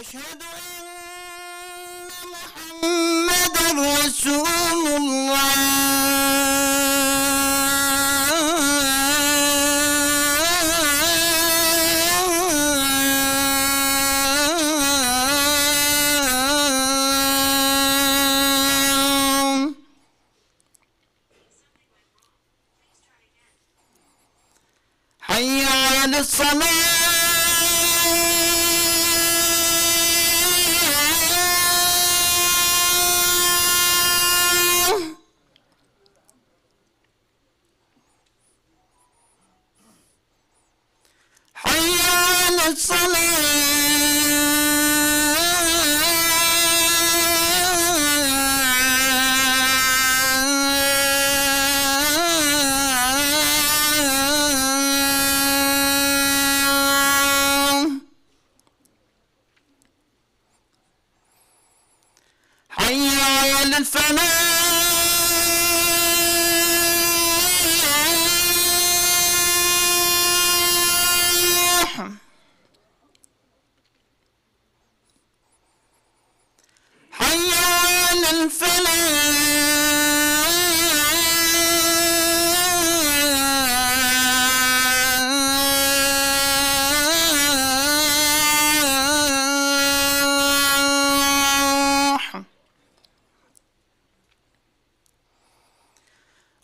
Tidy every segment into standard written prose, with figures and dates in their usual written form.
أشهد أن محمدا رسول الله. حي على الصلاة. حي على الصلاة. حي على الفلاح. حي على الفلاح.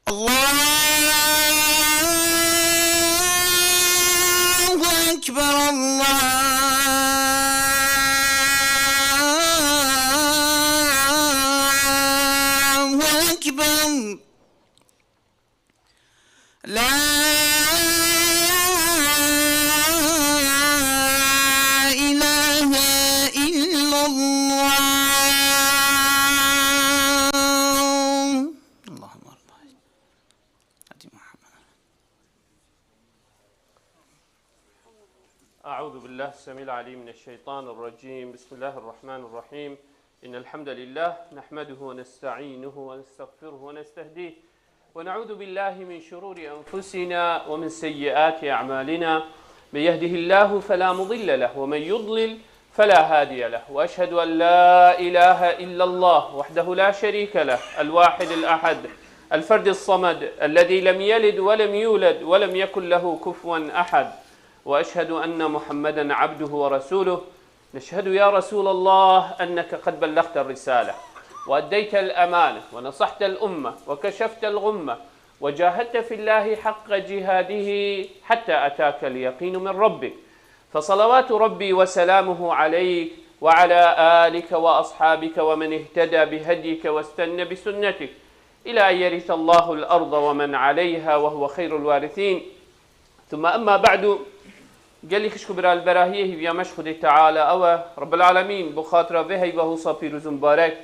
الله أكبر. الله أكبر. لا إله إلا الله. اللهم صل على محمد. أعوذ بالله السميع العليم من الشيطان الرجيم. بسم الله الرحمن الرحيم. إن الحمد لله نحمده ونستعينه ونستغفره ونستهديه ونعوذ بالله من شرور أنفسنا ومن سيئات أعمالنا. من يهده الله فلا مضل له ومن يضلل فلا هادي له. وأشهد أن لا إله إلا الله وحده لا شريك له الواحد الأحد الفرد الصمد الذي لم يلد ولم يولد ولم يكن له كفوا أحد. وأشهد أن محمدا عبده ورسوله. نشهد يا رسول الله أنك قد بلغت الرسالة وأديت الأمانة ونصحت الأمة وكشفت الغمة وجاهدت في الله حق جهاده حتى أتاك اليقين من ربك. فصلوات ربي وسلامه عليك وعلى آلك وأصحابك ومن اهتدى بهديك واستنى بسنتك إلى أن يرث الله الأرض ومن عليها وهو خير الوارثين. ثم أما بعد. قال لي خشكو برا البراهيه ويا مشخد تعالى أو رب العالمين بخاطر وهي وهوصا بيروز مبارك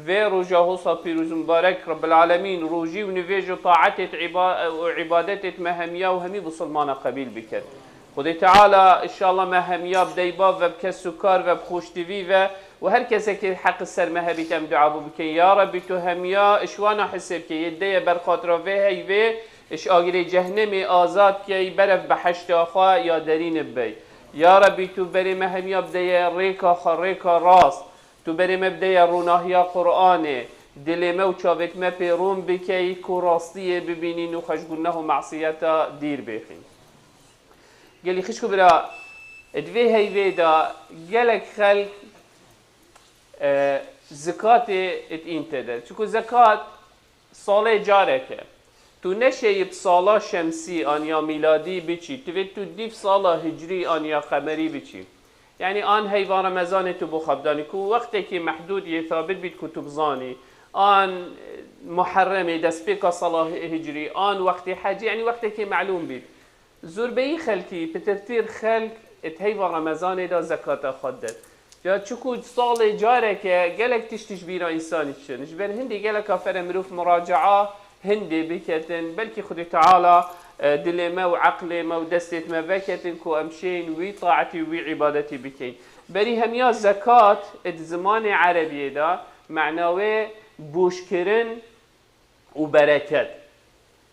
في رجا هوصا بيروز مبارك رب العالمين روجي ونفيجو طاعتت وعبادتت مهميا وهمي بسلمان قبيل بكر خدي تعالى إن شاء الله مهميا بديبا وبكسكار وبخوشتوي وهر كسك حق السر مهبي تم دعابو بكي يا ربي تهميا إشوانا حسب كي يدي برخاطر وهي اش آگری جهنم آزاد کی برف به حشت آخا یا درین بی یا ربی تو بری مهمی بدی ریکا خریکا راست تو بری مبدی روناهی قرآنه دلمه و چاوت مپی روم بکی کو راستیه ببینین و خشگونه و معصیتا دیر بخین گلی خشکو برا ادوی هیوی دا گلک خلق زکات ات این تدر چکو زکات ساله جاره که تو نشه سالا شمسی آنیا میلادی بچی تو دیف سالا هجری آنیا قمری بچی یعنی آن حیوان رمضان تو بخبدانی کو وقتی که محدود یه ثابت بید کتب زانی آن محرمه دست پیکا سالا هجری آن وقتی حجی یعنی وقتی که معلوم بید زور به خلکی بترتیر خلق ات حیوان رمضان دا زکات خود داد یا چکو سال جاره که گلک تشتش بیرا انسانی چه نشبر هندی گلک کافر مروف مراجعه هندي بكتن بلكي خدي تعالى دل ما وعقل ما ودستت ما بكتن كو أمشين وي طاعتي وي عبادتي بكين بري هميا زكاة الزمان عربي دا معناوي بوشكرن وبركات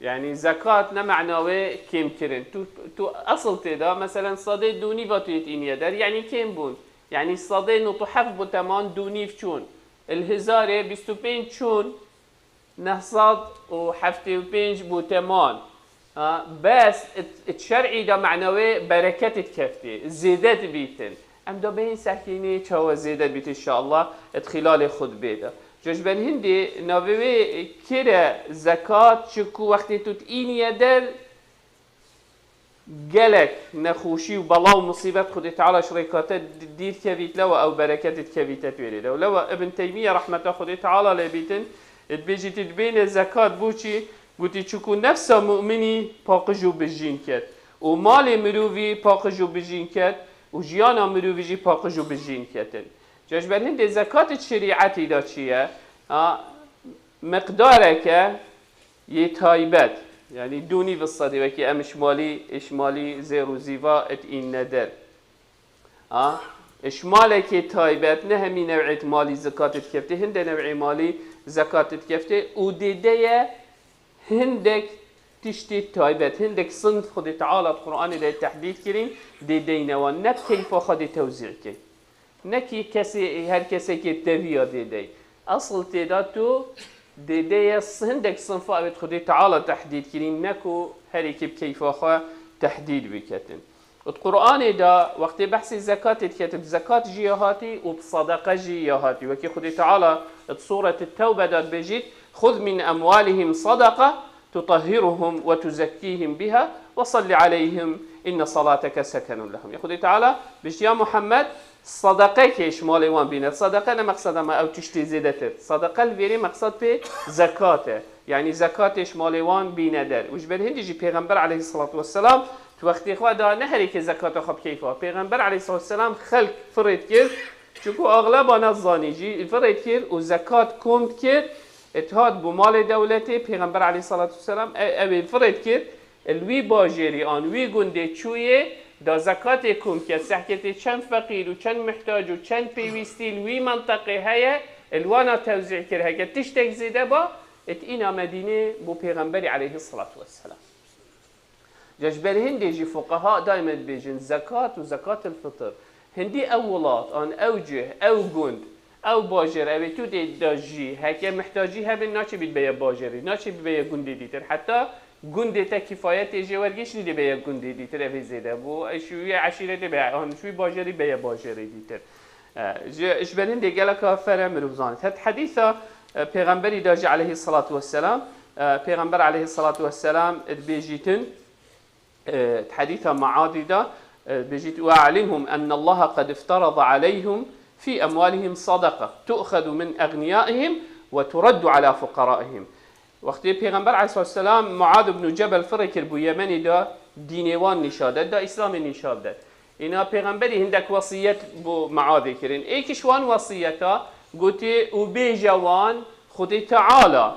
يعني زكاة نمعناوي كيم كرن تو أصل تدا مثلا صدي دوني باتويت إنيا دار يعني كيم بون يعني صدي نطحف بتمان دونيف چون الهزار 25 چون 975 بوتمان بس الشرعي ده معنوي بركة تكفتي زيادات بيتن ام دا بين سكيني چاو زيادات بيت ان شاء الله خلال خود بيدا جوجبن هندي ناوي كره زكاة شكو وقتی توت اینیه در جلك نخوشي وبلا ومصيبات خد تعالى شركات دير كبيت لو او بركات كبيت تويري لو ابن تيمية رحمة خد تعالى لبيتن بيجي تدبين الزكاة بوشي قلتي تشكو نفسه مؤمني باقجو بجين كات ومال مروفي باقجو بجين كات وجيانا مروفي جي باقجو بجين كاتن جاش بالهند زكاة الشريعة دا چيه مقدارك يتايبت يعني دوني في الصدي وكي ام اشمالي زيرو زيفا ات این ندر اشمالك تايبت نه همي نوعية مالي زكاة تكفته هند نوعي مالي زكاة تكفته وديدية هندك تشتي تايبت هندك صنف خد تعالى القرآن ده تحديد كريم ديدينا ونب كيف خد توزيع كي نكي كسي هر كسي كي تبيا ديدي اصل تيداتو ديدي هندك صنف ابد خدي تعالى تحديد كريم نكو هريك بكيف اخو تحديد بكتن القرآن دا وقت بحث الزكاة تكتب زكاة جيهاتي وبصدقة جيهاتي وكي خدي تعالى سورة التوبة دا بجيت خذ من أموالهم صدقة تطهرهم وتزكيهم بها وصل عليهم إن صلاتك سكن لهم يا خدي تعالى بجي يا محمد صدقه كيش مالي وان بينات صدقه نه مقصد ما او تشتي زيادته صدقه الفيري مقصد به زكاته يعني زكاتش مالي وان بينادر وش بالهندي جي پیغمبر عليه الصلاه والسلام تو وقت اخوا دا نهري که زکات خب کیفا پیغمبر علیه الصلاه والسلام خلق فرض کرد چونکو اغلب انا زانیجی فرض کرد و زکات کند کرد اتحاد بو مال دولتی پیغمبر علیه الصلاه والسلام او فرض کرد الوی باجری آن وی گنده چویه دا زکات کم که سحکت چند فقیر و چند محتاج و چند پیوستی الوی منطقه هیا الوانا توزیع کرده که تشتک زیده با ات اینا مدینه بو پیغمبر علیه الصلاه والسلام جشبر هندي جي فقهاء دائما بيجن زكاة وزكاة الفطر هندي أولاد أن أوجه أو جند أو باجر أو تو داجي هكذا محتاجيها من ناشي بيتبيع باجري ناشي بيتبيع جندي ديتر حتى جندي تكفايات يجي ورجيش ندي بيع جندي ديتر أبي زيادة بو شوية عشيرة بيع هن شوي باجري بيع باجري ديتر جشبر هندي قال كافر مروزان هاد حديثة پیغمبری داجي عليه الصلاة والسلام پیغمبر عليه الصلاة والسلام بيجيتن حديث معاضدة بجيت وأعلمهم أن الله قد افترض عليهم في أموالهم صدقة تؤخذ من أغنيائهم وترد على فقرائهم وقت پیغمبر عليه الصلاة والسلام معاذ بن جبل فركر بو يمني دا دينوان نشادت دا إسلام نشادت إنا پیغمبری هندك وصية بو معاذ كرين ايكش وان وصيتا قلت وبيجوان خدي تعالى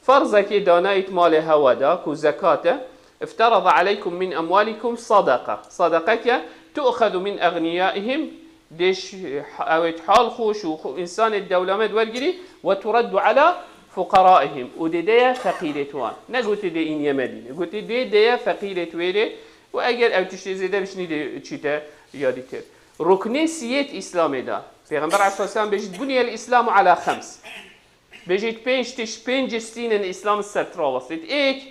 فرزك دانايت مال هودا كو زكاته افترض عليكم من أموالكم صدقة تؤخذ من أغنيائهم ديش أويت حال خوش وإنسان الدولة مدورجري وترد على فقرائهم ودي فقيرتوان نقولت دي إن يمدين قلت دي فقيرت ويري وأجر أو تشتي زيادة مش ندي تشيتا ياديتر ركن سيات إسلام دا پیغمبر عليه الصلاة والسلام بيجت بني الإسلام على 5 بيجت بينج سنين الإسلام السترا وصلت إيك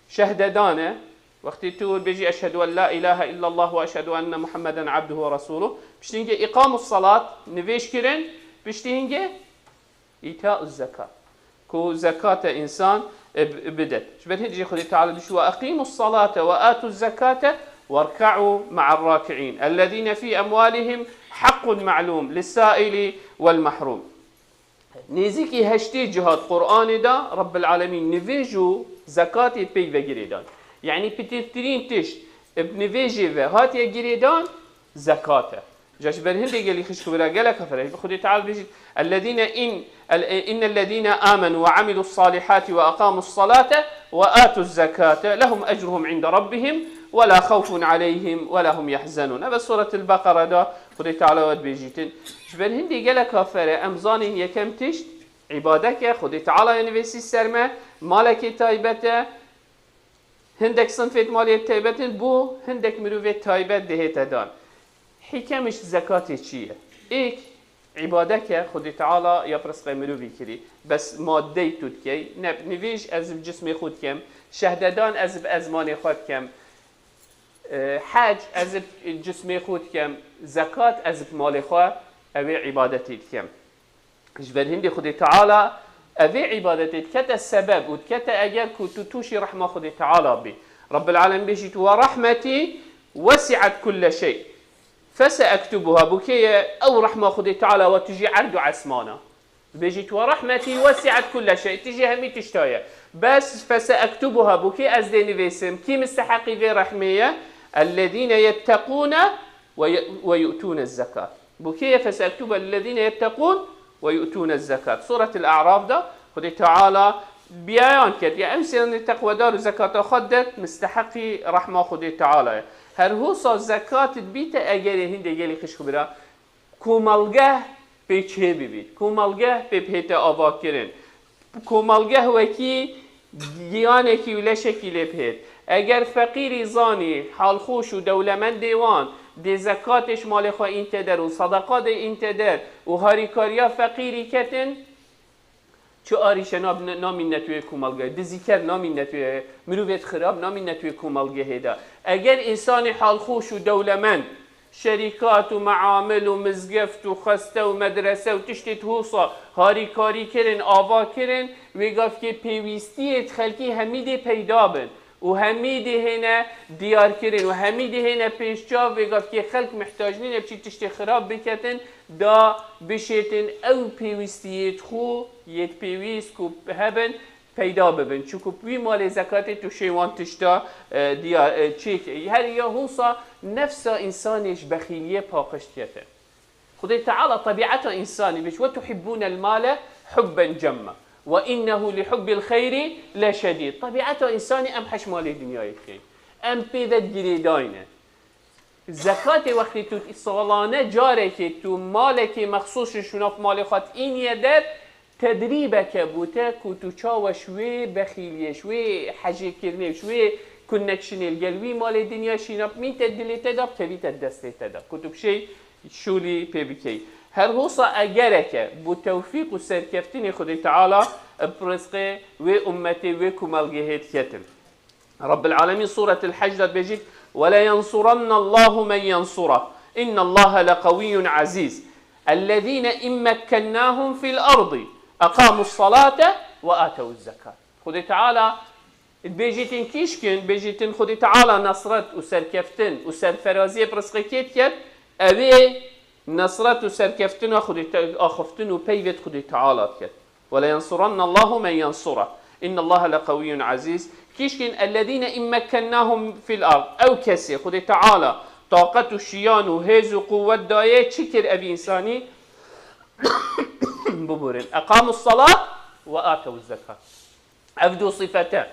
شهددانه وقت تقول بيجي أشهد أن لا إله إلا الله وأشهد أن محمدا عبده ورسوله بشتينجي إقام الصلاة نفيش كرن بشتينجي إيتاء الزكاة كو زكاة إنسان بدت شبه هنجي خذي تعالى بشو أقيموا الصلاة وآتوا الزكاة واركعوا مع الراكعين الذين في أموالهم حق معلوم للسائل والمحروم نيزيكي هشتي جهاد قرآن دا رب العالمين نفيجو زكاة بي وگیریدان يعني بترين تشت بنفيجي و هاتي گیریدان زكاة جاش برهندي قال لي خشكو برا قال كفر خدي تعال بيجي الذين إن الذين آمنوا وعملوا الصالحات وأقاموا الصلاة وآتوا الزكاة لهم أجرهم عند ربهم ولا خوف عليهم ولا هم يحزنون هذا سورة البقرة دا خدي تعالى ود بيجيتن برهندي قال كفر أمزاني يكم تشت عبادك خدي تعالى ينفسي السرمة مالك تايبته هندك صنفت مالية تايبتن بو هندك مروفة تايبت دهيت دان حکمش زکات چیه؟ ایک عباده که خود تعالی یا پرسقه مروی کری بس ماده تود که نویش از جسم خود کم شهددان از ازمان خود کم حج از جسم خود کم زکات از مال خود اوی عبادتی کم جبر هندی خود تعالی اوی عبادتی کت السبب و کت اگر که توشی رحمه خود تعالی بی رب العالمین بيجيت ورحمتي وسعت كل شيء فسأكتبها بكية أو رحمة خدي تعالى وتجي عرض عسمانة بيجيت ورحمتي وسعت كل شيء تجي همي تشتاية بس فسأكتبها بكي أزدين فيسم كي مستحقي في رحمية الذين يتقون ويؤتون الزكاة بكية فسأكتبها الذين يتقون ويؤتون الزكاة سورة الأعراف ده خدي تعالى بیان کرد یا امسیان تقوادار و زکات خودت مستحقی رحمه خود تعالی هر حوصا زکات بیت اگر هنده گلی خشک برا کومالگه به چه ببید کومالگه به پیت آوا کرن کومالگه وکی گیانه کی ولی شکل پیت اگر فقیری زانی حال خوش و دولمند دیوان دی زکاتش مال خواه اینتدر و صدقات اینتدر و هاریکاریا فقیری کتن چه آریش نامین نتوی کومالگه دزیکر نامین نتوی مروفیت خراب نامین نتوی کومالگه هدا اگر انسان حال خوش و دولمند شرکات و معامل و مزگفت و خسته و مدرسه و تشتیت حوصا هاری کاری کرن آوا کرن ویگاف که پیویستیت خلکی همیده پیدا بن و همیده هنه دیار کرن و همیده هنه پیشجا ویگاف که خلق محتاجنین بچی تشتی خراب بکتن دا بشیتن او پیویستیت خو یت پیویست کو هبن پیدا ببن چون وی مال زکات تو شیوان تشتا دیار چیک هر یا حوصا نفس انسانش بخیلیه پاقشت کته خدای تعالی طبیعت انسانی بش و تحبون المال حبا جما وانه لحب الخير لشديد طبيعته انساني ام حش مال دنیای خیر ام پیدا گریداینه زکات وقتی تو سالانه جاره که تو مالک مخصوص شناف مال خود این یه تدریبه که بوده که تو چاو شوی بخیلیه شوی حجی کرنه شوی کنکشن الگلوی مال دنیا شناف می تدلی تداب تبیت دسته تداب کتب شی شولی پی بکی هر حوصا اگره که با توفیق و سرکفتین خدای تعالی برزقه و امتی و کمالگهت کتن رب العالمين سورة الحج بيجيك ولا ينصرن الله من ينصره إن الله لقوي عزيز الذين إن مكناهم في الأرض أقاموا الصلاة وآتوا الزكاة خدي تعالى بيجيتين كيشكن بيجيتين خدي تعالى نصرت وسركفتن وسرفرازية برزقه كيت أبي نصرت وسركفتن وخدي أخفتن وبيفت خدي تعالى كت ولا ينصرن الله من ينصره إن الله لقوي عزيز كيشكن الذين إن مكناهم في الأرض أو كسي خدي تعالى طاقة الشيان وهيز وقوة داية شكر أبي إنساني ببورن أقاموا الصلاة وآتوا الزكاة أفدوا صفتان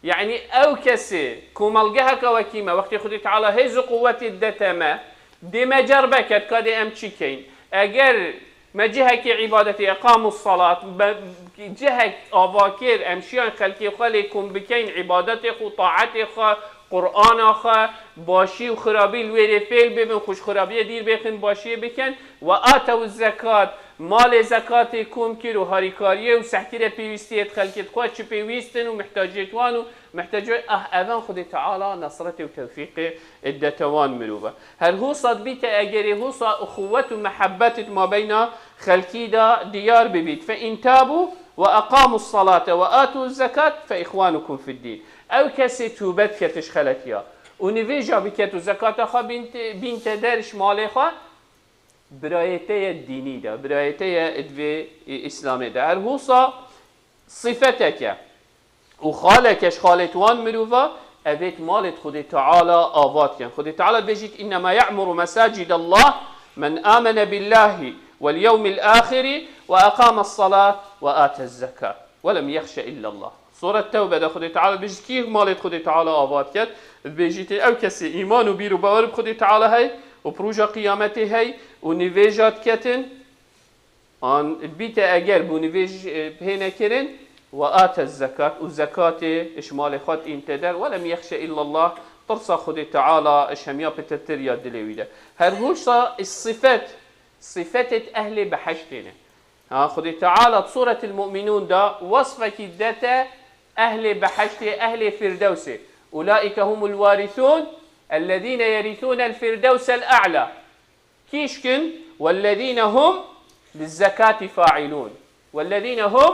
يعني أو كسي كومالجهك وكيما وقت خدي تعالى هيز قوة الدتما دي ما جربكت كادي أم تشيكين أجر ما جهك عبادتي أقاموا الصلاة جهك أواكر أمشيان خلقي خليكم بكين عبادتي خو طاعتي خو قرآن خو باشي وخرابي الويري فيل ببن خوش خرابي دير بخن باشي بكن وآتوا الزكاة مال زكاة كوم كيرو هاريكاريه وسحكيره بيوستيت خلقي خو چه بيوستن ومحتاجيت وانو محتاجوا أذان خدي تعالى نصرته وتوفيقه الدتوان مروبه هل هو صد بيت أجري هو أخوة ومحبة ما بين خلقي دا ديار ببيت فإن تابوا وأقاموا الصلاة وآتوا الزكاة فإخوانكم في الدين أو كسي توبت كتش خلتيا ونفيجا بكتو زكاة خا بنت درش مالخا برايتي الديني دا برايتي ادوي إسلامي دا هل هو صفتك وخالكش خالتوان مروفا أبيت مالت خدي تعالى آوات كان خدي تعالى بيجيت إنما يعمر مساجد الله من آمن بالله واليوم الآخر وأقام الصلاة وآتى الزكاة ولم يخشى إلا الله سورة التوبة ده خدي تعالى بيجيت كيف مالت خدي تعالى آوات كان بيجيت أو كسي إيمان وبيرو باور خدي تعالى هاي وبروجا قيامتي هاي ونفيجات كتن عن البيت أجر بونفيج هنا كرن وآتى الزكاة والزكاة إشمال خط انتدر ولم يخشى إلا الله ترصى خدي تعالى اشهميا بتتريا دلويدا هر هوشا الصفات صفات أهل بحشتنا خدي تعالى بصورة المؤمنون دا وصفك داتا أهل بحشت أهل فردوس أولئك هم الوارثون الذين يرثون الفردوس الأعلى كيشكن والذين هم للزكاة فاعلون والذين هم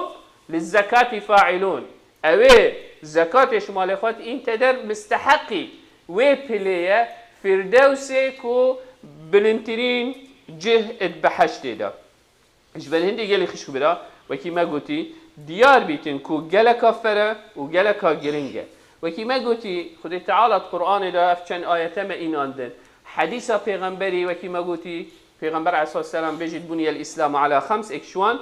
للزكاة فاعلون أوي زكاة شمال إخوات إنت در مستحقي وبلية فردوسي كو بلنترين جه بحشت دا جبل هندي قال خشكو بدا وكي ما قلتي ديار بيتن كو جلا كفرة وجلا كجرينجة وكي ما قلتي خدي تعالى القرآن دا أفشان آيات ما إناندن حديث پیغمبري وكي ما قلتي پیغمبر عليه الصلاة والسلام بيجد بني الإسلام على 5 إكشوان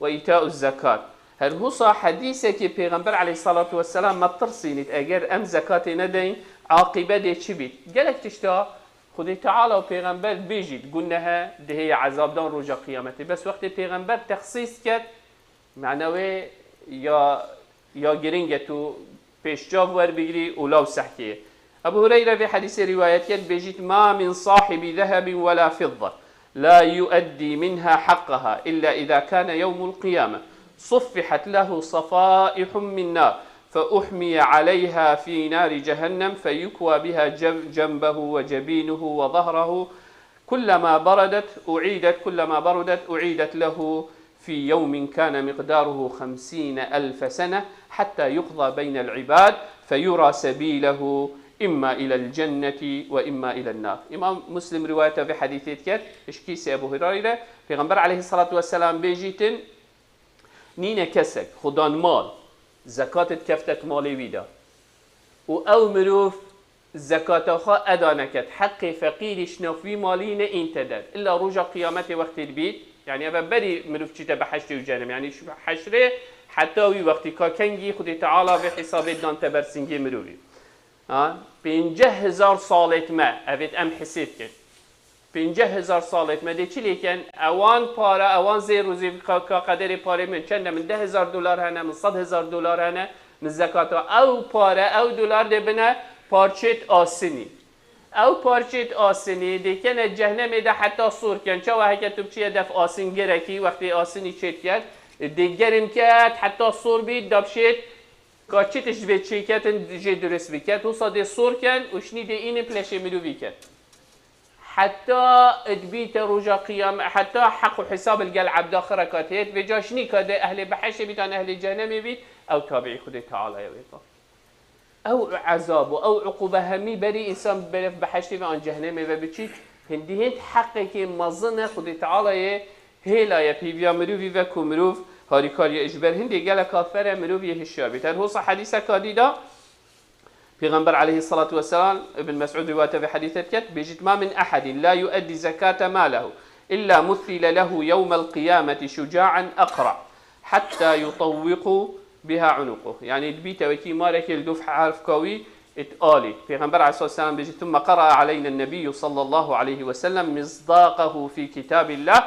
وإيتاء الزكاة هل هو صح حديثك پیغمبر عليه الصلاة والسلام ما ترسينت أجر أم زكاة ندين عاقبة دي شبيت قالك تشتا خدي تعالى وبيغمبر بيجد قلناها ده هي عذاب دان رجا قيامته بس وقت بيغمبر تخصيص كد معنوي يا جرينجتو بيشجاب ور بيجري ولو سحكيه أبو هريرة في حديث رواية كد بيجد ما من صاحب ذهب ولا فضة لا يؤدي منها حقها إلا إذا كان يوم القيامة صفحت له صفائح من نار فأحمي عليها في نار جهنم فيكوى بها جنبه وجبينه وظهره كلما بردت أعيدت له في يوم كان مقداره 50,000 سنة حتى يقضى بين العباد فيرى سبيله إما إلى الجنة وإما إلى النار. إمام مسلم روايته في حديث كات إشكيس أبو هريرة في غنبر عليه الصلاة والسلام بيجيتن نين كسك خدان مال زكاة كفتك مالي ويدا و مروف زكاة خا أدانكت حق فقير شنفي مالين انتدد إلا رجع قيامة وقت البيت يعني أبا بدي مروف جيتا بحشت وجانم يعني شو حشره حتى وقت كاكنجي خدي تعالى بحساب دان تبرسنجي مروفي 50,000 سالت ما أبيت أم حسيت كن 50,000 سالت ما دي چلی کن اوان پاره اوان زیر روزی قدر پاره من چند من $10,000 هنه من $100,000 هنه من زکات او پاره او دلار ده بنا پارچت آسنی او پارچت آسنی دی کنه جهنم ده حتی صور کن چه وحکه تو بچیه دف آسن گرکی وقتی آسنی چت کرد دی گرم کرد حتی صور بید دبشت کاچتش به چی کتن جه درست بکرد و صده صور کن وشنی دی این پلشه ملو بکرد حتى ادبيت رجا قيام حتى حق حساب القل عبد آخر كاتيت بجاشني كده أهل بحش بيتان أهل جهنم بيت أو تابعي خده تعالى يا بيتا أو عذاب أو عقوبة همي بري إنسان برف بحش في عن جهنم وبتشيت هندي هند حقك مظنة خده تعالى هلا يا بيبيا مروفي وكو مروف هاري كاري إجبر هندي قال كافر مروف يهشار بيتان هو صح حديثة كاديدا پیغمبر عليه الصلاة والسلام ابن مسعود روايته في حديثه بيجت ما من أحد لا يؤدي زكاة ماله إلا مثل له يوم القيامة شجاعا أقرع حتى يطوق بها عنقه يعني البيت وكي مارك الدفع عارف كوي اتقالي پیغمبر عليه الصلاة والسلام بيجت ثم قرأ علينا النبي صلى الله عليه وسلم مصداقه في كتاب الله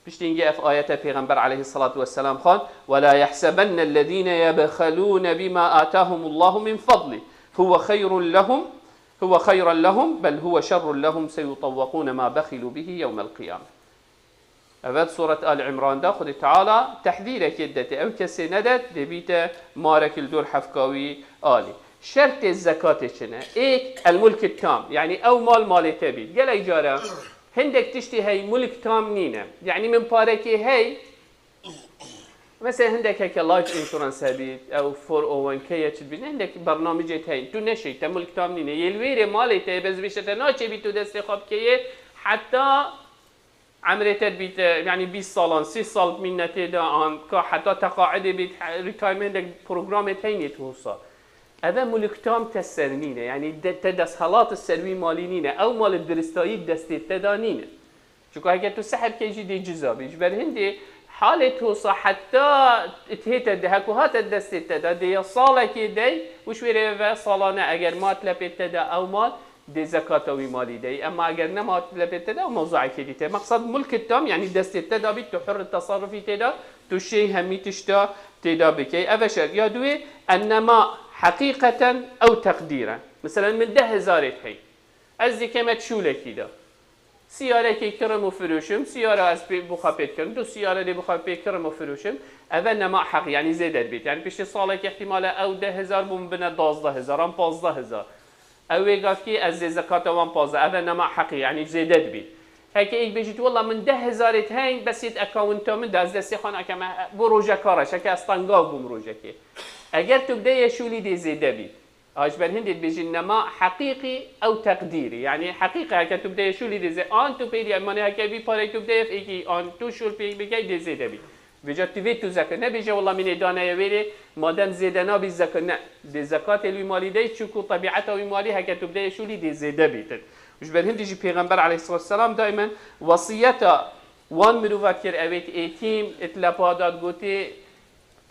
بشتينجي في آيات پیغمبر عليه الصلاة والسلام خان ولا يحسبن الذين يبخلون بما آتاهم الله من فضله هو خيرا لهم بل هو شر لهم سيطوقون ما بخلوا به يوم القيامة. أفاد سورة آل عمران دا خد تعالى تحذيرك يدته أو كسي ندت دبيت مارك الدور حفكاوي آلي شرط الزكاة شنه إيك الملك التام يعني أو مال تبيت قال إجارة هندك تشتي هاي ملك تام نينة يعني من باركي هاي مثلا عندك هيك لايف انشورنس هبيت او 401k تبين عندك برنامج هاي تو نشي تملك تامنين يلوير مالته بس بيشته ناچي بيتو دست خاب كي حتى عمرته بيت يعني 20 سال 30 سال منته دا ان حتى تقاعد بيت ريتايرمنت بروجرام تاني توصل هذا ملك تام تسرنينه يعني تدخلات السروي مالينينه او مال الدرستاي دست تدانينه شو هيك تو سحب كيجي دي جزا بيجبر هندي حالته صح حتى تهيت الدهك وهات الدست تدا دي صالة كده وش ويرفع صالانة أجر ما تلبت تدا أو ما دي زكاة ومالي دي أما أجر ما تلبت تدا وموضوع كده مقصد ملك التام يعني دست تدا بيت حر التصرف تدا تشي همي تشتا تدا بكي أفشر يا دوي أنما حقيقة أو تقديرا مثلا من 10,000 هی از دیکمت شولکی دا سیاره که کرم و فروشم سیاره از بخواه پید کرم دو سیاره دی بخواه پید کرم و فروشم اول نما حق یعنی زیادت بید یعنی پیش ساله که احتمال او 10,000 بوم بنا 12,000 هم 15,000 اوی گفت که از زکات وان 15 اول نما حق یعنی زیادت بید هک ایک بجید والله من 10,000 هین بس یه اکاونت من دست دستی خانه که بو روزه کارش که استانگاو بوم روزه که اگر تو بدای شولی دی زیاده بید آج بر هندید بيجي نما حقيقي او تقديري يعني حقيقه هكا تبدا شو اللي دزي ان تو بيدي ماني هكا بي باري تبدا في ايكي ان تو شو بي بي دزي دبي بيجا تبي تو زكاه نبيجا والله من دانا يويري مادام زيدنا بالزكاه نه بالزكاه المالي دي تشكو طبيعته المالي هكا تبدا شو اللي دزي دبي مش بر هندي جي پیغمبر عليه الصلاه والسلام دائما وصيته وان مروفات كير اويت ايتيم اتلابادات گوتي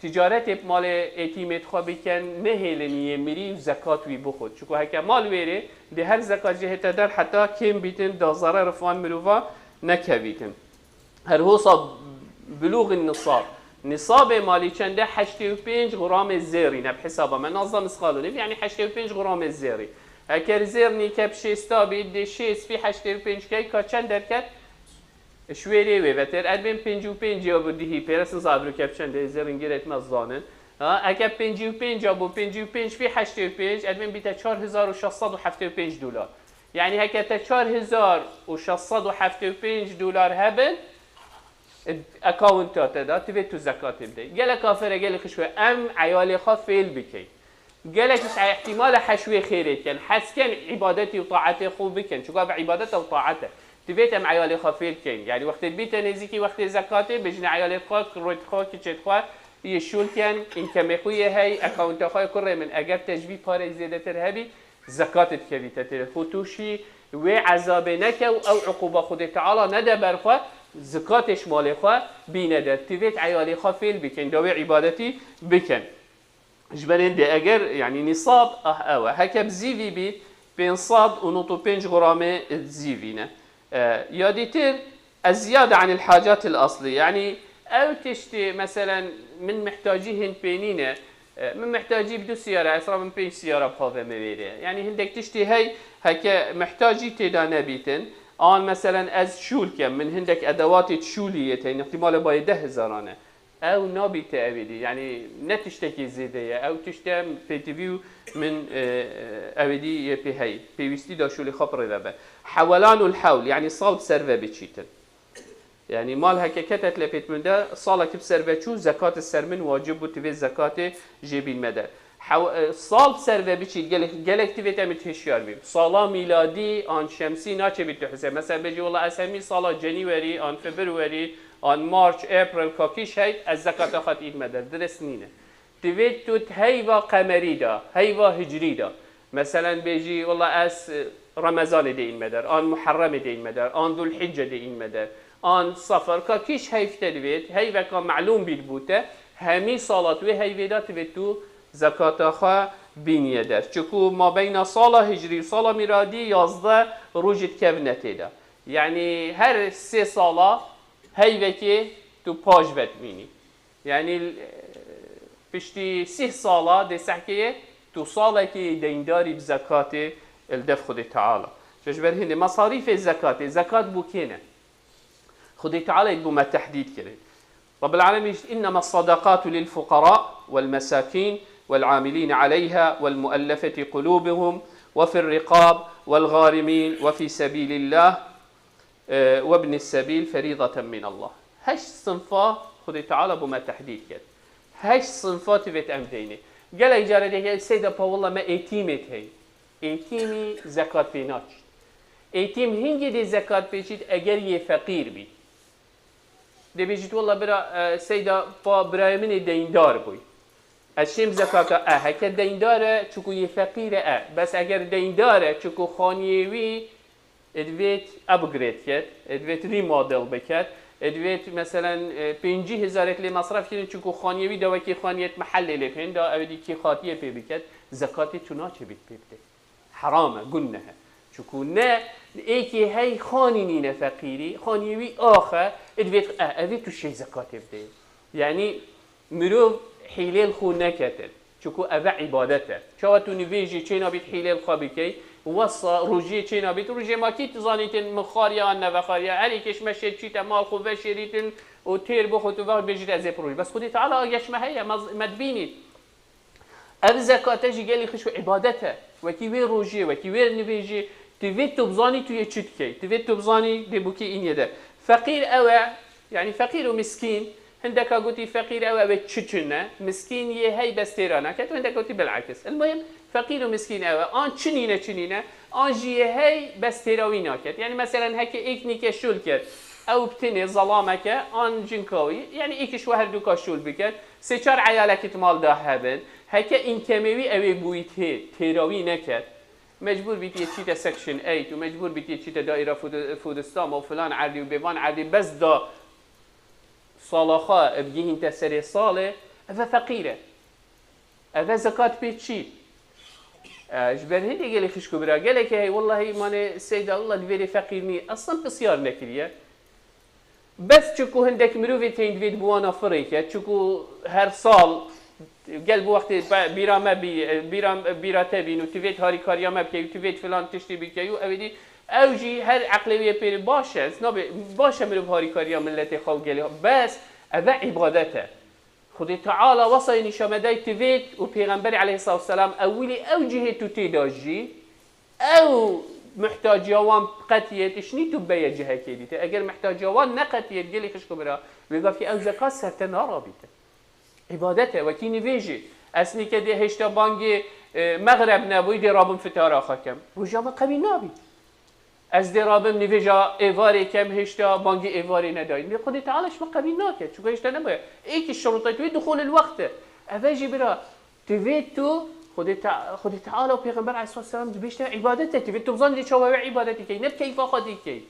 تجارت مال ایتیمت خواه بکن نه هیلنیه میری زکات وی بخود چون هکه مال ویره ده هر زکات جهت در حتی کم بیتن دازاره رفوان مروفا نکویتن هر حساب بلوغ النصاب نصاب مالی چنده 85 غرام زیری نب حسابه من نظام اسخالونه یعنی 85 غرام زیری هکر زیر نیکب شیستا بید ده شیست فی 85 که که چند درکت شویری و وتر ادبین 55 یا بودی پیرسن زابرو کپشن زرنگیر اتماز زانن اگر 55 یا بود 55 فی 85 ادبین بیت 4675 دلار یعنی هکتا 4675 دلار هبن اکاونتات دا تبي تو زکات بده گله کافر گله خشوه ام عیال خا فیل بکی گله کش احتمال حشوه خیرت کن حس کن عبادتی و طاعت خوب بکن چون عبادت و طاعته تبيت ام عيالي خافيل كين يعني وقت البيت نزيكي وقت زكاتي بجن عيالي خاك رويت خاك كيت خا يشول كان ان كم خويه هي اكونت خا كره من اگر تجبي بار زياده ترهبي زكات تكبيت خطوشي وعذاب نك او عقوبه خد تعالى ندى برخا زكاتش مال خا بينده تبيت عيالي خافيل بكن دو عبادتي بكن جبرين دي اگر يعني نصاب او هكا بزيفي بي بين صاد ونطو 5 غرام زيفينه ياديتر الزيادة عن الحاجات الأصلية يعني أو تشتي مثلا من محتاجيهن بينينه من محتاجي بدو سيارة أسرع من بين سيارة بهذا مبيرة يعني هندك تشتي هكا محتاجي تدا نبيتن آن مثلا از شول كم من هندك أدوات شولية احتمال باي 10,000 أو نابيت أبدي يعني نتشتكي زيادة أو تشتم في تبيو من أبدي يبي هاي في وستي دا شولي خبر ذبه حولان الحول يعني صال سرفة بتشيتن يعني مال هكا كتت لبيت من ده صالك بسرفة شو زكاة السرمن واجب وتبي زكاة جيب المدى صال سرفة بتشيت جالك تبي تعمل هشيار بيم صالة ميلادي عن شمسي ناتش بتحسب مثلا بيجي والله أسمي صالة جانيوري عن فبراير آن مارچ اپریل کاکیش هید از زکات خات اید مدر درست نینه دوید توت هیوا قمری دا هیوا هجری دا مثلا بیجی والله از رمضان دی این مدر آن محرم دی این مدر آن ذو الحجه دی این مدر آن صفر کاکیش هیفت دوید هیوا که معلوم بید بوده همی صالات و هیویدا توید تو زکات خا بینیه در چکو ما بین سال هجری و سال میلادی 11 روزت کونته دا یعنی هر 3 ساله هیوکی تو پاش بتمینی یعنی پشتی 3 ساله دسته تو ساله که دینداری بزکات الدف خود تعالی چش برهنده مصاريف الزكاة زكاة بوكينه خد تعالى بما تحديد كده رب العالمين إنما الصدقات للفقراء والمساكين والعاملين عليها والمؤلفة قلوبهم وفي الرقاب والغارمين وفي سبيل الله وابن السبيل فريضة من الله هش صنفات خد تعالى بما تحديد كده هش صنفات بيت أمدينه قال إجارة ده السيدة والله ما ايتيمت هي ايتيمي زكاة بيناش ايتيم هنگی دی زکات بچید اگر یه فقیر بی دی بچید والله برا سیدا با برای من دیندار بوی از شیم زکات هکر دینداره چکو یه فقیره بس اگر دینداره چکو خانیوی ادویت ابگرید کرد ادویت ریمادل بکرد ادویت مثلا 50,000 لی مصرف کردن چکو خانیوی دوکی خانیت محلی لکن دا اودی کی خاطیه پی بکرد زکاتی چونا چه بیت بده حرامه گنه چکو نه ایکی هی خانی نینه فقیری خانیوی آخه ادویت تو شی زکات بده یعنی مرو حیلیل خون نکتن چکو اوه عبادته چاو تو نویجی چه نابید حیله الخابی کی وصا روجی چه نابید روجی ما کی تزانیتن مخاریا آن نوخاریا علی کش مشید چی تمال خوبه شریتن و تیر بخوت و وقت بجید از پروژه بس خودی تعالی آگش مهیه مدبینید اف زکاتش گلی خشو عبادته وکی وی روجی وکی وی نویجی توید تبزانی توی چیت کی توید تبزانی دبوکی این یده فقیر اوه يعني فقير ومسكين عندك قلتي فقير أو بتشتشنا مسكين هي بس تيرانا كتو عندك قلتي بالعكس المهم فقير ومسكين أو آن تشنينة آن جي هي بس تيراوينا كت يعني مثلا هيك إكنيك شول كت أو بتني ظلامك آن جنكاوي يعني إيكش وهر دوكا شول بكت سيشار عيالك تمال ده هبن هيك إن كموي أو بويت هي تيراوي نكت مجبور بيتي تشيتا سكشن 8 ومجبور بيتي تشيتا دائرة فودستام وفلان عردي وبيبان عردي بس دا صالخا بجيهن تسري صالة أفا فقيرة أفا زكاة بيتشي جبر هندي قالي خشكو برا قالك هاي والله ماني سيدة الله الفيري فقيرني أصلا بسيار نكرية بس تشكو هندك مروفي تين دفيد بوانا فريكة تشكو هر صال قلب وقت بيرامة بيراته بينو تفيد هاري كاريامة بكي وتفيد فلان تشتي بكيو أبدي اوجي هر عقلوية بير باشه باشه مروف هاري كاريا ملتي خو قالي بس أذا عبادته خدي تعالى وصي نشامداي تفيد وبيغمبري عليه الصلاة والسلام أولي أوجه تتداجي أو محتاج يوان قتيت شني تبيا جهة كيديته أجر محتاج يوان نقتيت قالي خشكو برا ويقول في أو زكاة سرتنا رابطة عبادته وكيني فيجي أسني كده هشتا بانجي مغرب نبوي دي رابم فتارة خاكم وجامع قبي نابي از درابم نویجا ایواری کم هشتا بانگی ایواری نداید می خودی تعالش ما قبیل ناکد چون هشتا نباید ایکی شروطه توی دخول الوقت اوجی برا توید تو خودی تعالی و پیغمبر علیه السلام بیشتر عبادته توید تو بزن دی چاوه عبادتی کی نب کیفا خودی کی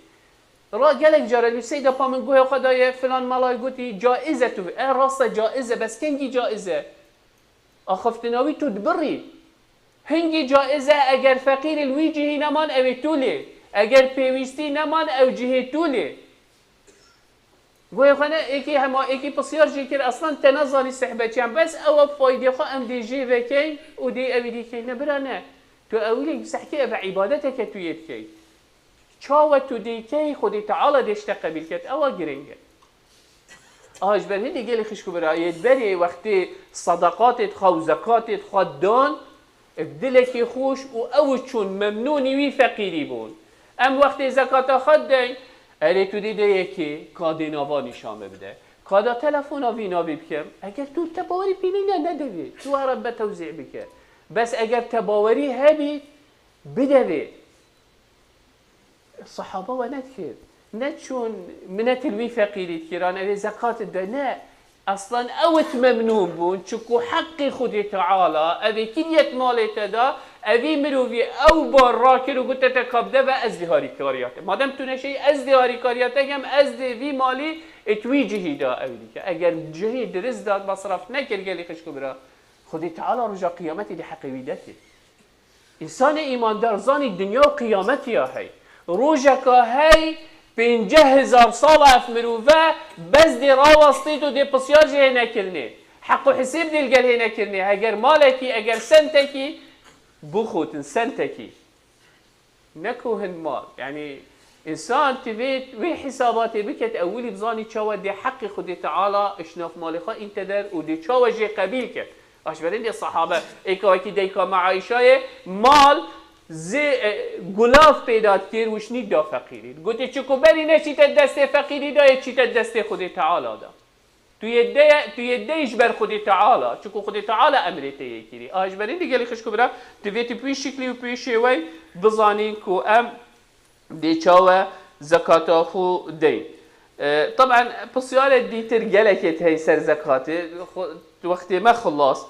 را گلک جارد سیدا پامنگوه خدای فلان مالای گوتی جائزه تو راست جائزه بس کنگی جائزه آخفتناوی تو دبری هنگی جائزه اگر فقیر الویجی نمان اوی تولی اگر پیوستی نمان او جهتوله گویا خانه ایکی بسیار جیکر اصلا تنظانی صحبتی هم بس او فایده خو ام دی جی وکی و دی اوی دی کی نبرانه تو اولی سحکی او عبادته که توید کی چاوه تو دی کی خودی تعالی دشت قبیل کت او گرنگه آج بر هندی گلی خشکو برایت بری وقتی صدقاتت خو زکاتت خود دان دلکی خوش و او چون ممنونی وی فقیری بون ام وقتی زکات خود دین الی تو دیده یکی کادی نوا نشامه بده کادا تلفون وینا بکم اگر تو تباوری پینینه ندوی تو عرب توزیع بکر بس اگر تباوری هبید بدوی صحابه و ندکر نه چون منت الوی فقیرید کران اوی زکات ده نه اصلا اوت ممنون بون چکو حق خودی تعالی اوی کلیت مالت دا اوی مروی او بار را که رو گوته تکابده و ازدهاری کاریاته مادم تو نشی ازدهاری کاریاته هم ازدهی مالی اتوی جهی دا اولی که اگر جهی درست داد مصرف نکر گلی خشکو برا خودی تعالی رجا قیامتی دی حقیویدتی انسان ایماندار زانی دنیا و قیامتی ها هی روژا که هی 50,000 سال اف مروفه بس دی راوستی تو دی پسیار جه نکرنه حق و حساب دی الگل نکرنه اگر مالکی اگر سنتکی بخوتن سنتکی نكوهن مال يعني إنسان تبيت وي حساباتي بكت أولي بزاني تشاوى دي حق خدي تعالى اشناف مالخا انت در ودي تشاوى جي قبيل كت أشبرين دي الصحابة ايكا وكي ديكا مع عيشاية مال زي غلاف پیداد كير وشني دا فقيري قلت چكو بري نشي تدست فقيري دا يتشي تدست خدي تعالى دا تو يديش بر خدي تعالى چكو خدي تعالى امرته يكيري اجبرين دي قالي خشكو برا تبيت بي شكلي وبي شوي بزانين كو ام دي چاوه زكاة خو دين طبعا بسيارة دي ترجلك هي سر زكاة وقت ما خلاص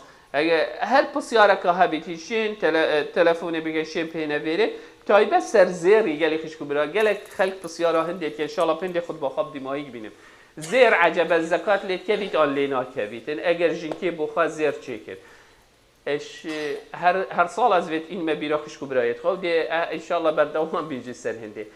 هر بسيارة كهابيتي شين تلفوني بيجي شين بينا بيري تايبه سر زيري قالي خشكو برا قالك خلق بسيارة هندي ان شاء الله بندي خد باخاب دماغي بينم زیر عجب از زکات لیت کبیت آن لینا کبیتن اگر جنکی بخوا زیر چه کرد اش هر سال از وقت این مبیرا خشکو برایت خو دی انشالله بردوام بیجی سر هنده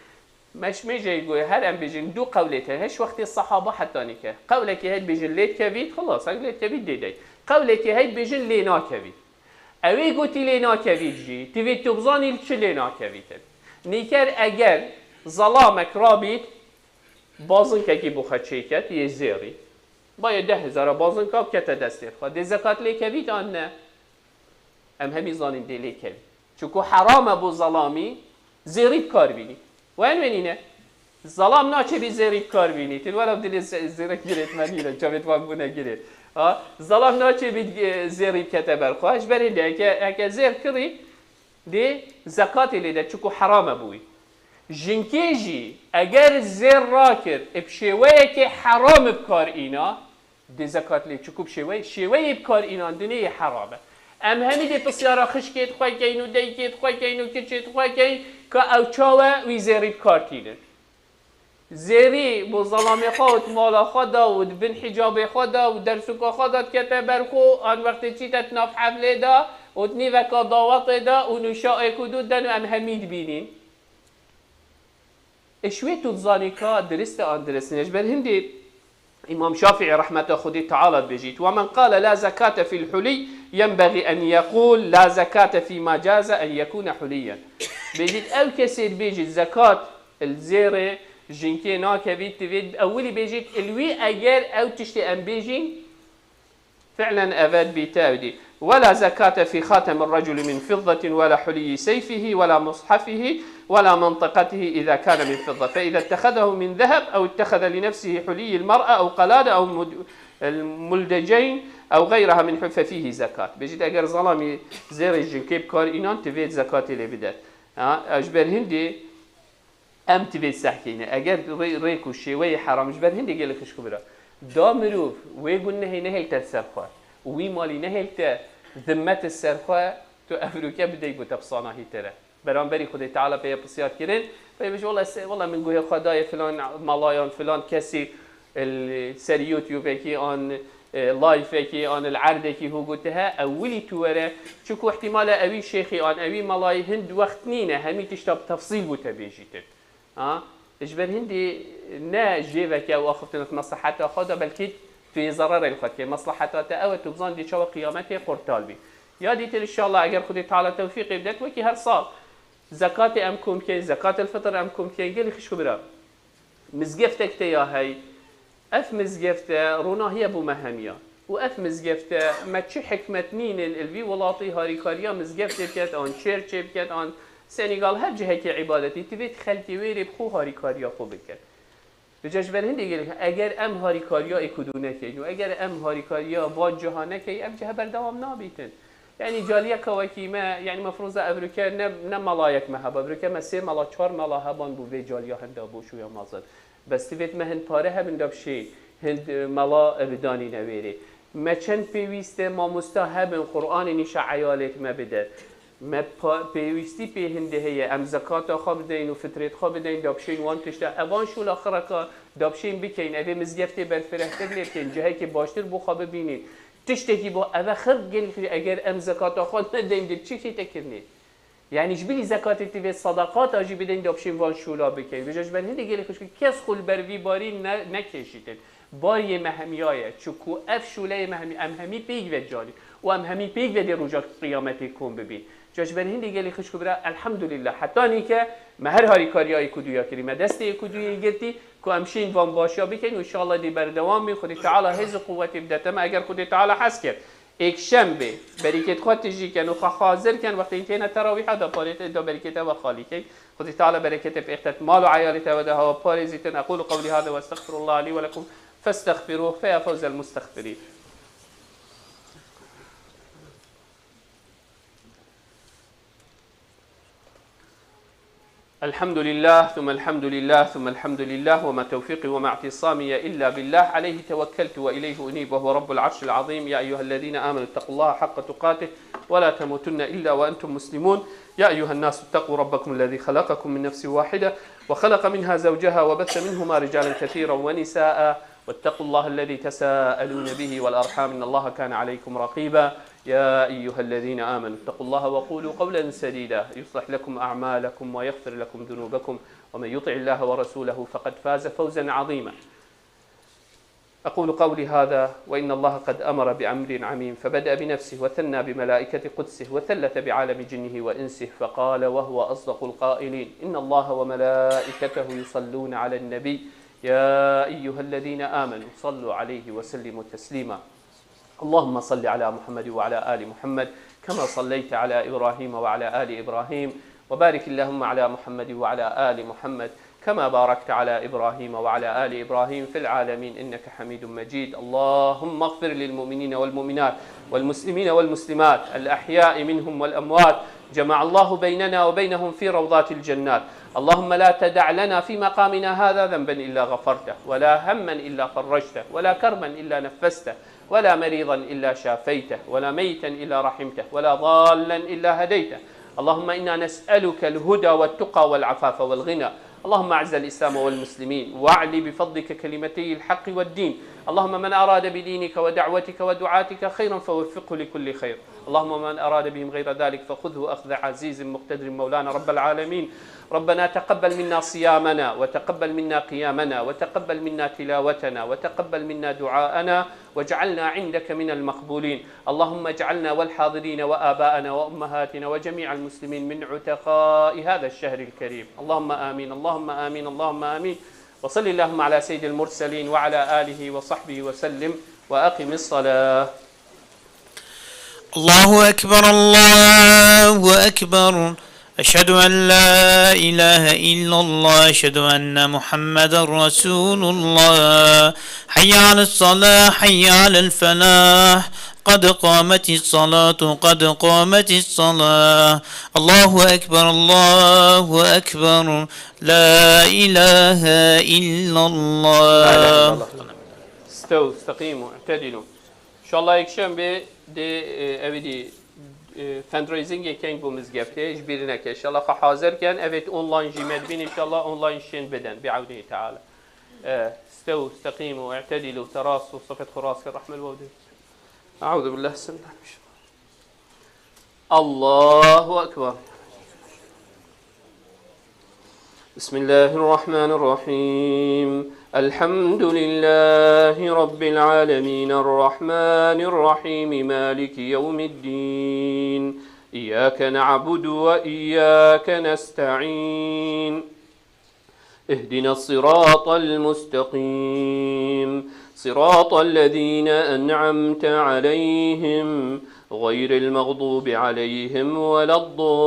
مش میجی گوی هر ام بیجن دو قولته هش وقتی الصحابه حتی نکه قوله که هل بیجن لیت کبیت خلاص اگر لیت کبیت دیدی قولێکی هەیە بێژن لێ ناکەویت ئەوەی گوتی لێ ناکەویت ژی تەوێت تۆ بزانی چ لێ ناکەویتن نیکەر ئەگەر زەڵامێک ڕابیت بازنکێکی بۆ خەچێکەت یە زێڕی باید 10,000 بازنکە بکەتە دەستێت خوا دێ زەکات لێ کەویت ئان نە ئەم هەمی زانین دێ لێ کەویت چونکو حرامە بۆ زەڵامی زێڕی بکار بینی وان وێنینە زەڵام ناچێبی زێڕی بکار بینی تر وەرە دلێ زێرە گرێت مەنیرە چاوێت وان بوونە گرێت زەڵام ناچێبی زێڕی بکەتە بەرخواش بەرێ ئەکە زێر کڕی دێ زەکاتی لێدە چونکو حرامە بووی ژنکێژی ئەگەر زێر ڕاکرد شێوەیەکی حرام بکار ئینا دێ زەکات لێ چونکو شێوەیە بکار ئیناندنەیە حرامە ئەم هەمی دێ پرسیارە خشکێت خوایکەین و دەیکێت خوایکەین و کچێت خوایکەین کە ئەو چاوە وی زێڕی بکارتینن زێری بۆ زەڵامی خۆت ماڵە خۆدا و بن حیجابێ خۆدا و دەرسوکە خۆدات کەتە بەرخۆ ئان وەختێ چیتە ناف حەفلێدا و نیڤەکە داوەتێدا و نوشائێک و دوودەن و ئەم هەمی دبینین شوێت و دزانی کە درستە ئان درستنێش بەر هەندێ إمام شافعي رحمة خدي تعالى بجيت ومن قال لا زكاة في الحلي ينبغي أن يقول لا زكاة فيما جاز أن يكون حليا بجيت أو كسير بيجيت زكاة الزيرة جنكي ناكبيت تفيد أولي بيجيت الوي أجر أو تشتي أم بيجين فعلا أفاد بتاودي ولا زكاة في خاتم الرجل من فضة ولا حلي سيفه ولا مصحفه ولا منطقته إذا كان من فضة فإذا اتخذه من ذهب أو اتخذ لنفسه حلي المرأة أو قلادة أو الملدجين أو غيرها من حلي ففيه زكاة بيجيت أجر ظلامي زير الجنكيب كار إنان تفيد زكاة اللي بدأ أجبر هندي أم تفيد سحكينة أجر ريكو شيء حرام أجبر هندي قال لك شو برا دامروف ويقول نهيل تسرخوا وي مالي نهيل ذمة السرخوا تو أفريقيا بدي يقول تبصانه ترى برانبري خدي تعالى بيا بصيار كرين فيبش والله من جوه خدايا فلان ملايان فلان كسي السريوتيوب كي عن لايف كي عن العرض كي هو قلتها أولي توره شكو احتمال أبي شيخي عن أبي ملاي هند وقت نينا همي تشتاب تفصيل بتبيجيتن إجبر هندي نا جيبك أو أخذت مصلحتها خدا بلكي في ضرر الخد مصلحتها أو تبزان دي شو قيامته قرطال بي يا دي إن شاء الله أجر خدي تعالى توفيق بدك وكي هالصال زكاة أمكم كي زكاة الفطر أمكم كي قال خش كبرى مزجفتك تيا هاي أف مزجفته رونا هي أبو مهمية وأف مزجفته ما تشي حكمة مين الفي ولاطي هاري كاريا مزجفته بكت عن شيرش بكت عن سنغال هر جهة عبادتي تبيت خلتي ويري بخو هاري كاريا خو بكت بجاش برهندي قال أجر أم هاري كاريا إكودونه كي وأجر أم هاري كاريا باد جهانه كي أم جه بردوام نابيتن يعني جالية كواكي ما يعني مفروضة أمريكا نم ملايك مهبا أمريكا ما سه ملا 4 ملا هبان بو في جالية هندا بو شو يا مازن بس تبيت ما هند پاره هبن داب شيء هند ملا بداني نويري ما چند بيويسته ما مستهبن قرآن نشا عيالك ما بده ما بيويستي بي هند هي ام زكاة خاب دين وفطرت خاب دين داب شيء وان تشتا اوان شو لاخرك داب شيء بكين ابي مزيفته برفرهته بلكن جهه که باشتر بو خواب ببینید تشتكي بو أبا خرج قال أجر أم زكاة أخوان ندين دل شيء تكرني يعني جبلي زكاة تبي صدقات أجي بدين دابشين وان شولا بكين بجاش بن هندي قال خش كيس خل برفي باري نكشيتن باري مهمياية شكو أف شولا مهمي أم همي بيج وجالي وأم همي بيج ودي رجال قيامتكم ببين جاش بن هندي قال خش كبرى الحمد لله حتى نيكا مهر هاري كاريا يكوديا كريمة دستي يكوديا يجتي كو امشين وان باشا بكن وان شاء الله دي بردوام بي خدي تعالى هز قوتي بدتم اگر خدي تعالى حس کرد یک شنبه برکت خود تجی کن و حاضر کن وقتی اینتینا تراویح دا پاریت دا برکت و خالی کن خدي تعالى بركته في اختت مال وعيالته ودها وبارزتن اقول قولي هذا واستغفر الله لي ولكم فاستغفروه فيا فوز المستغفرين. الحمد لله ثم الحمد لله ثم الحمد لله وما توفيقي وما اعتصامي إلا بالله عليه توكلت وإليه أنيب وهو رب العرش العظيم. يا أيها الذين آمنوا اتقوا الله حق تقاته ولا تموتن إلا وأنتم مسلمون. يا أيها الناس اتقوا ربكم الذي خلقكم من نفس واحدة وخلق منها زوجها وبث منهما رجالا كثيرا ونساء واتقوا الله الذي تساءلون به والأرحام إن الله كان عليكم رقيبا. يا أيها الذين آمنوا اتقوا الله وقولوا قولا سديدا يصلح لكم أعمالكم ويغفر لكم ذنوبكم ومن يطع الله ورسوله فقد فاز فوزا عظيما. أقول قولي هذا وإن الله قد أمر بأمر عميم، فبدأ بنفسه وثنى بملائكة قدسه وثلث بعالم جنه وإنسه، فقال وهو أصدق القائلين: إن الله وملائكته يصلون على النبي يا أيها الذين آمنوا صلوا عليه وسلموا تسليما. اللهم صل على محمد وعلى آل محمد كما صليت على إبراهيم وعلى آل إبراهيم، وبارك اللهم على محمد وعلى آل محمد كما باركت على إبراهيم وعلى آل إبراهيم في العالمين إنك حميد مجيد. اللهم اغفر للمؤمنين والمؤمنات والمسلمين والمسلمات الأحياء منهم والأموات، جمع الله بيننا وبينهم في روضات الجنات. اللهم لا تدع لنا في مقامنا هذا ذنبا إلا غفرته، ولا هما إلا فرجته، ولا كربا إلا نفسته، ولا مريضا إلا شافيته، ولا ميتا إلا رحمته، ولا ضالا إلا هديته. اللهم إنا نسألك الهدى والتقى والعفاف والغنى. اللهم أعز الإسلام والمسلمين واعل بفضلك كلمتي الحق والدين. اللهم من أراد بدينك ودعوتك ودعاتك خيرا فوفقه لكل خير. اللهم من أراد بهم غير ذلك فخذه أخذ عزيز مقتدر مولانا رب العالمين. ربنا تقبل منا صيامنا، وتقبل منا قيامنا، وتقبل منا تلاوتنا، وتقبل منا دعاءنا، واجعلنا عندك من المقبولين. اللهم اجعلنا والحاضرين وآباءنا وأمهاتنا وجميع المسلمين من عتقاء هذا الشهر الكريم. اللهم آمين، اللهم آمين، اللهم آمين. وصل اللهم على سيد المرسلين وعلى آله وصحبه وسلم، وأقم الصلاة. الله أكبر الله أكبر، أشهد أن لا إله إلا الله، أشهد أن محمدا رسول الله. حي على الصلاة حي على الفلاح، قد قامت الصلاة قد قامت الصلاة. الله أكبر الله أكبر، لا إله إلا الله. استووا استقيموا اعتدلوا. إن شاء الله يكشنبه evdi fundraising yeken bu mizgefte hiçbirine ki inşallah hazırken evet online jimed bin inşallah online şen beden bi'avnihi ta'ala. استووا استقيموا اعتدلوا تراصوا صفة خراس الرحمة الودود. أعوذ بالله السميع العليم. الله أكبر. بسم الله الرحمن الرحيم. الحمد لله رب العالمين الرحمن الرحيم مالك يوم الدين إياك نعبد وإياك نستعين اهدنا الصراط المستقيم صراط الذين أنعمت عليهم غير المغضوب عليهم ولا الضالين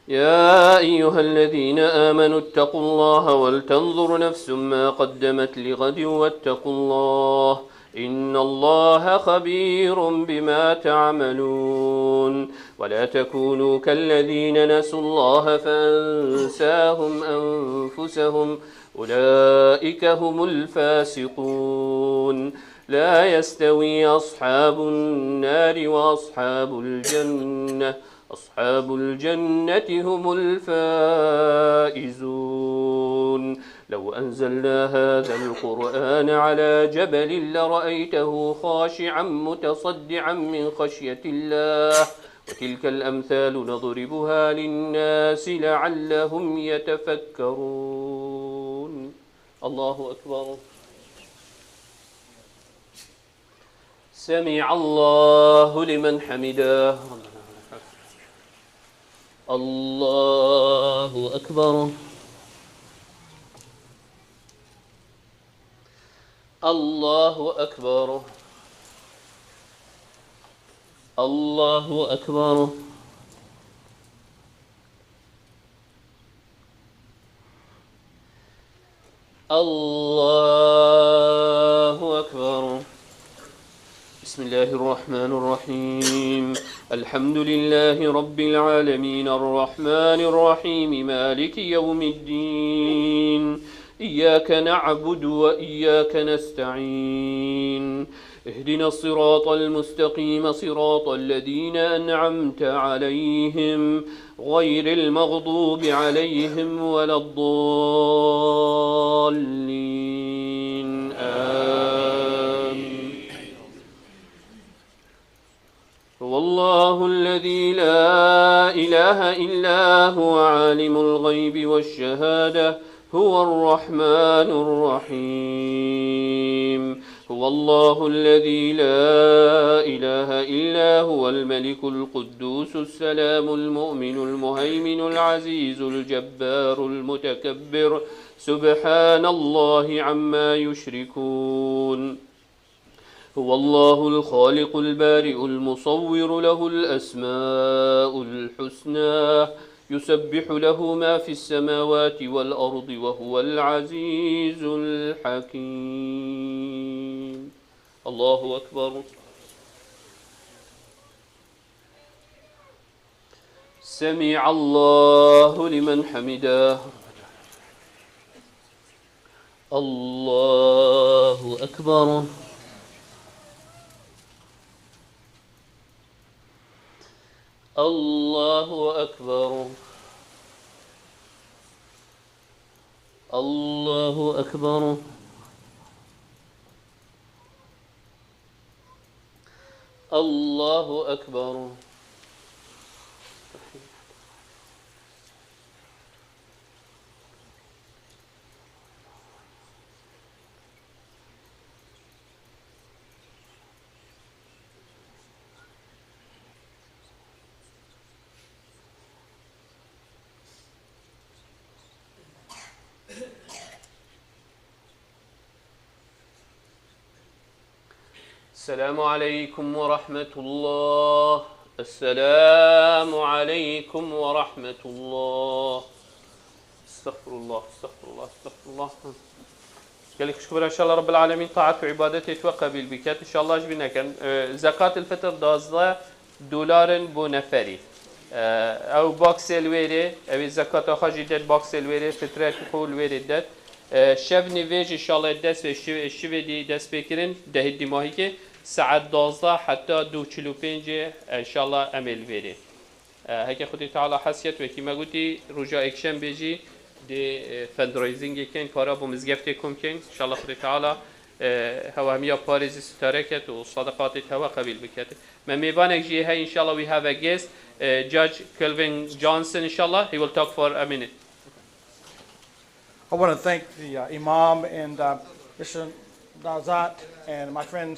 يا أيها الذين آمنوا اتقوا الله ولتنظر نفس ما قدمت لغد واتقوا الله إن الله خبير بما تعملون ولا تكونوا كالذين نسوا الله فأنساهم أنفسهم أولئك هم الفاسقون لا يستوي أصحاب النار وأصحاب الجنة أصحاب الجنة هم الفائزون لو أنزلنا هذا القرآن على جبل لرأيته خاشعا متصدعا من خشية الله وتلك الأمثال نضربها للناس لعلهم يتفكرون. الله أكبر. سمع الله لمن حمده. الله أكبر. الله أكبر. الله أكبر. الله أكبر. بسم الله الرحمن الرحيم. الحمد لله رب العالمين الرحمن الرحيم مالك يوم الدين إياك نعبد وإياك نستعين اهدنا الصراط المستقيم صراط الذين أنعمت عليهم غير المغضوب عليهم ولا الضالين آمين. والله الذي لا الرحيم هو الله الذي لا إله إلا هو الملك القدوس السلام المؤمن المهيمن العزيز الجبار المتكبر سبحان الله عما يشركون هو الله الخالق البارئ المصور له الأسماء الحسنى يسبح له ما في السماوات والأرض وهو العزيز الحكيم الله أكبر سمع الله لمن حمده الله أكبر الله أكبر الله أكبر الله أكبر السلام عليكم ورحمة الله السلام عليكم ورحمة الله استغفر الله استغفر الله استغفر الله قال لك شكرا إن شاء الله رب العالمين طاعت وعبادته وقبل بكات إن شاء الله جبنا كان زكاة الفطر $12 بو نفري أو باكس الويري أو الزكاة خارج دات باكس الويري فطرة كل ويري دات شب نویج ان شاء الله دست و شب دی دست بکرین ده دی ماهی که ساعت 12 حتی 2:45 ان شاء الله عمل ویری هک خودی تعالی حسیت و کی مگوتی رجا اکشن بیجی دی فندرایزینگ کن کارا با مزگفت کم کن ان شاء الله خودی تعالی هوا همیا پاریزی ستاره کت و صدقات هوا قبیل بکت من میبانک جی های ان شاء الله we have a guest Judge Kelvin Johnson ان شاء الله he will talk for a minute. I want to thank the Imam and Mr. Nazat and my friend